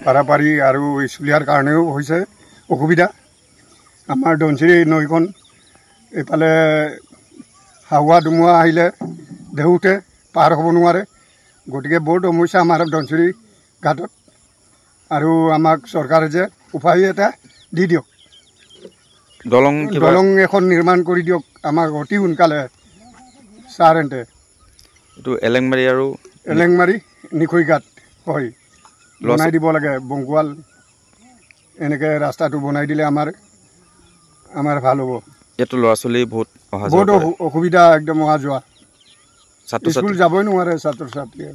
পাৰাপাৰি আৰু স্কুলীয়াৰ কাৰণেও হৈছে অসুবিধা আমাৰ ধনশিৰি নৈখন এইফালে হাৱা ধুমুহা আহিলে ঢেউতে পাৰ হ'ব নোৱাৰে গতিকে বহুত সমস্যা আমাৰ ধনশিৰি ঘাটত আৰু আমাক চৰকাৰে যে উপায় এটা দি দিয়ক দলং এখন নিৰ্মাণ কৰি দিয়ক আমাক অতি সোনকালে ছাৰ এণ্টে এইটো এলেংমাৰী নিখৈঘাট হয় বনাই দিব লাগে বংকুৱাল এনেকৈ ৰাস্তাটো বনাই দিলে আমাৰ ভাল হ'ব ইয়াতো ল'ৰা ছোৱালী বহুত অসুবিধা একদম অহা যোৱা স্কুল যাবই নোৱাৰে ছাত্ৰ ছাত্ৰীয়ে